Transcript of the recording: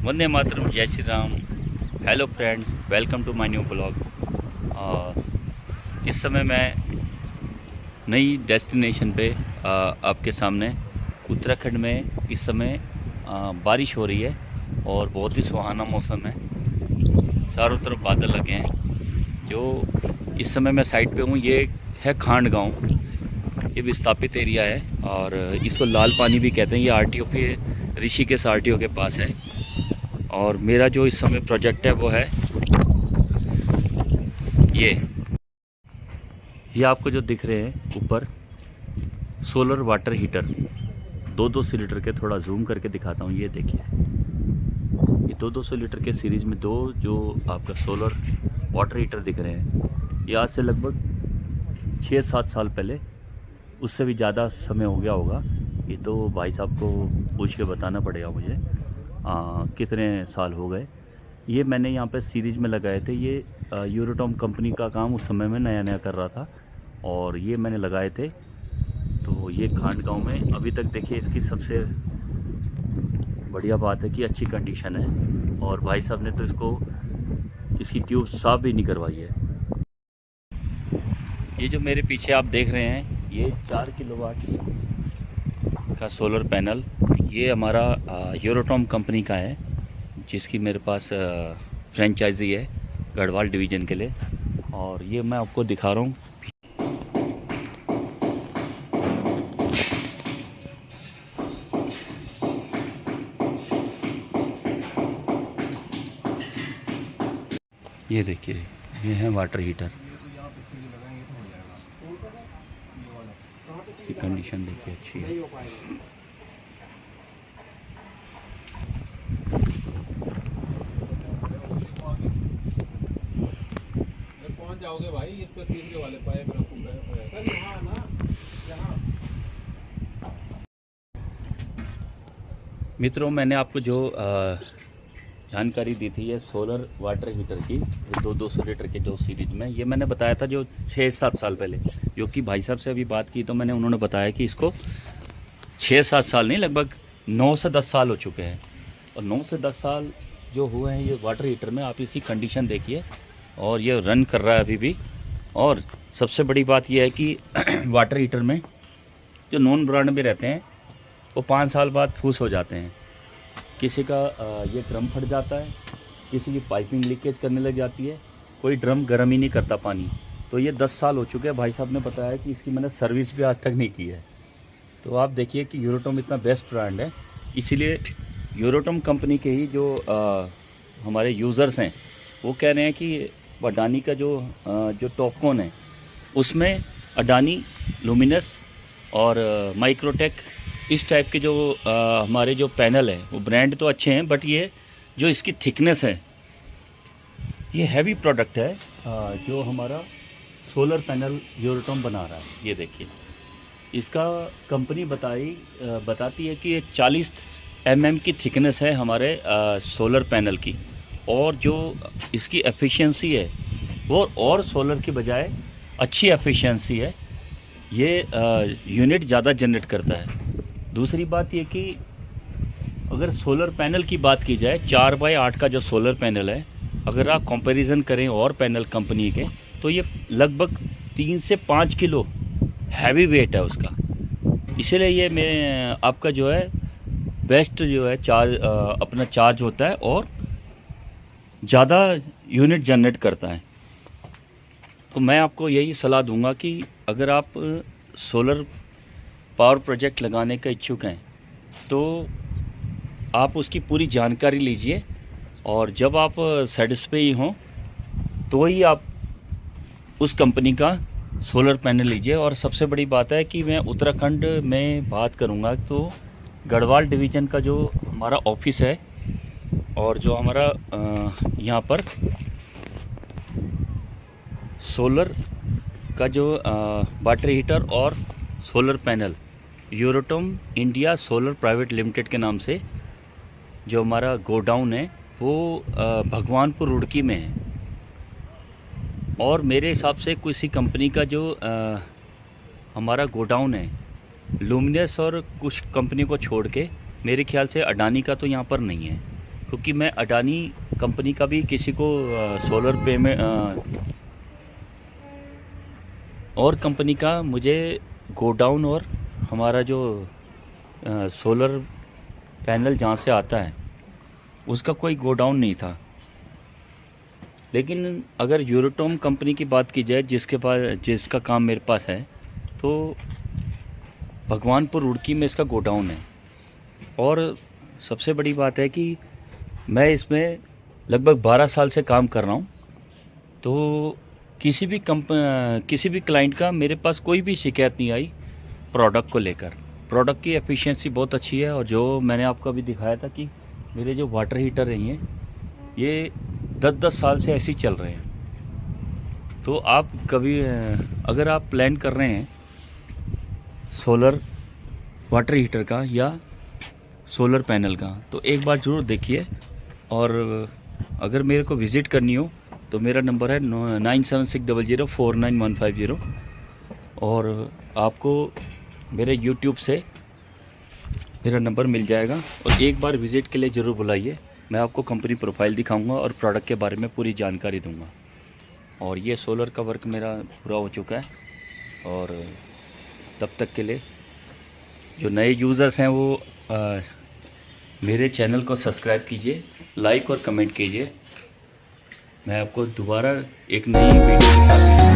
वंदे मातरम, जय Shri Ram. Hello friends, welcome to my new blog. इस समय मैं नई डेस्टिनेशन पे आपके सामने उत्तराखंड में इस समय बारिश हो रही है और बहुत ही सुहाना मौसम है। चारों तरफ बादल लगे हैं। जो इस समय मैं साइड पे हूँ ये है खांड गांव। ये विस्थापित एरिया है और इसको लाल पानी भी कहते हैं। ये आरटीओ पे ऋषिकेश आरटीओ के पास है। और मेरा जो इस समय प्रोजेक्ट है वो है ये आपको जो दिख रहे हैं ऊपर सोलर वाटर हीटर 200 लीटर के। थोड़ा जूम करके दिखाता हूँ। ये देखिए, ये 200 लीटर के सीरीज़ में दो जो आपका सोलर वाटर हीटर दिख रहे हैं, ये आज से लगभग 6-7 साल पहले, उससे भी ज़्यादा समय हो गया होगा। ये तो भाई साहब को पूछ के बताना पड़ेगा मुझे कितने साल हो गए। ये मैंने यहाँ पे सीरीज़ में लगाए थे। ये यूरोटॉम कंपनी का काम उस समय में नया नया कर रहा था और ये मैंने लगाए थे। तो ये खांड गांव में अभी तक देखिए, इसकी सबसे बढ़िया बात है कि अच्छी कंडीशन है और भाई साहब ने तो इसकी ट्यूब साफ भी नहीं करवाई है। ये जो मेरे पीछे आप देख रहे हैं, ये 4 किलोवाट का सोलर पैनल, ये हमारा यूरोटॉम कंपनी का है, जिसकी मेरे पास फ्रेंचाइजी है गढ़वाल डिवीज़न के लिए। और ये मैं आपको दिखा रहा हूँ। ये देखिए, ये है वाटर हीटर की कंडीशन देखिए, अच्छी है। पहुंच जाओगे भाई, इस पे 3 के वाले पाइप रखूंगा सर। यहाँ ना, यहाँ मित्रों, मैंने आपको जो जानकारी दी थी ये सोलर वाटर हीटर की, 200 लीटर के जो सीरीज में, ये मैंने बताया था जो 6-7 साल पहले। जो कि भाई साहब से अभी बात की तो उन्होंने बताया कि इसको 6-7 साल नहीं, लगभग 9 से 10 साल हो चुके हैं। और 9 से 10 साल जो हुए हैं ये वाटर हीटर में, आप इसकी कंडीशन देखिए। और ये रन कर रहा है अभी भी। और सबसे बड़ी बात यह है कि वाटर हीटर में जो नॉन ब्रांड में रहते हैं वो 5 साल बाद फूस हो जाते हैं। किसी का ये ड्रम फट जाता है, किसी की पाइपिंग लीकेज करने लग जाती है, कोई ड्रम गर्म ही नहीं करता पानी। तो ये 10 साल हो चुके हैं। भाई साहब ने बताया कि इसकी मैंने सर्विस भी आज तक नहीं की है। तो आप देखिए कि यूरोटॉम इतना बेस्ट ब्रांड है, इसीलिए यूरोटॉम कंपनी के ही जो हमारे यूज़र्स हैं वो कह रहे हैं कि अडानी का जो टॉपकॉन है उसमें अडानी, लुमिनस और माइक्रोटेक, इस टाइप के जो हमारे जो पैनल है वो ब्रांड तो अच्छे हैं, बट ये जो इसकी थिकनेस है, ये हैवी प्रोडक्ट है जो हमारा सोलर पैनल यूरोटॉम बना रहा है। ये देखिए, इसका कंपनी बताती है कि ये 40 mm की थिकनेस है हमारे सोलर पैनल की। और जो इसकी एफिशिएंसी है वो और सोलर की बजाय अच्छी एफिशिएंसी है। ये यूनिट ज़्यादा जनरेट करता है। दूसरी बात ये कि अगर सोलर पैनल की बात की जाए, 4x8 का जो सोलर पैनल है, अगर आप कंपैरिजन करें और पैनल कंपनी के, तो ये लगभग 3 से 5 किलो हैवी वेट है उसका। इसीलिए ये मैं आपका जो है बेस्ट जो है अपना चार्ज होता है और ज़्यादा यूनिट जनरेट करता है। तो मैं आपको यही सलाह दूंगा कि अगर आप सोलर पावर प्रोजेक्ट लगाने का इच्छुक हैं तो आप उसकी पूरी जानकारी लीजिए और जब आप सेटिस्फाई हों तो ही आप उस कंपनी का सोलर पैनल लीजिए। और सबसे बड़ी बात है कि मैं उत्तराखंड में बात करूंगा तो गढ़वाल डिवीज़न का जो हमारा ऑफिस है और जो हमारा यहाँ पर सोलर का जो वाटर हीटर और solar panel Eurotom India solar private limited के नाम से जो हमारा गोडाउन है वो भगवानपुर रुड़की में है। और मेरे हिसाब से किसी कंपनी का जो हमारा गोडाउन है लुमिनस और कुछ कंपनी को छोड़ के, मेरे ख्याल से अडानी का तो यहाँ पर नहीं है। क्योंकि मैं अडानी कंपनी का भी किसी को सोलर पेमेंट और कंपनी का मुझे गोडाउन और हमारा जो सोलर पैनल जहाँ से आता है उसका कोई गोडाउन नहीं था। लेकिन अगर यूरोटॉम कंपनी की बात की जाए जिसका काम मेरे पास है, तो भगवानपुर रुड़की में इसका गोडाउन है। और सबसे बड़ी बात है कि मैं इसमें लगभग 12 साल से काम कर रहा हूँ। तो किसी भी क्लाइंट का मेरे पास कोई भी शिकायत नहीं आई प्रोडक्ट को लेकर। प्रोडक्ट की एफिशिएंसी बहुत अच्छी है। और जो मैंने आपको अभी दिखाया था कि मेरे जो वाटर हीटर रही हैं ये 10-10 साल से ऐसे ही चल रहे हैं। तो आप कभी अगर आप प्लान कर रहे हैं सोलर वाटर हीटर का या सोलर पैनल का, तो एक बार ज़रूर देखिए। और अगर मेरे को विज़िट करनी हो तो मेरा नंबर है 9760049150। और आपको मेरे YouTube से मेरा नंबर मिल जाएगा। और एक बार विज़िट के लिए ज़रूर बुलाइए। मैं आपको कंपनी प्रोफाइल दिखाऊंगा और प्रोडक्ट के बारे में पूरी जानकारी दूंगा। और ये सोलर का वर्क मेरा पूरा हो चुका है। और तब तक के लिए जो नए यूज़र्स हैं वो मेरे चैनल को सब्सक्राइब कीजिए, लाइक और कमेंट कीजिए। मैं आपको दोबारा एक नई वीडियो के साथ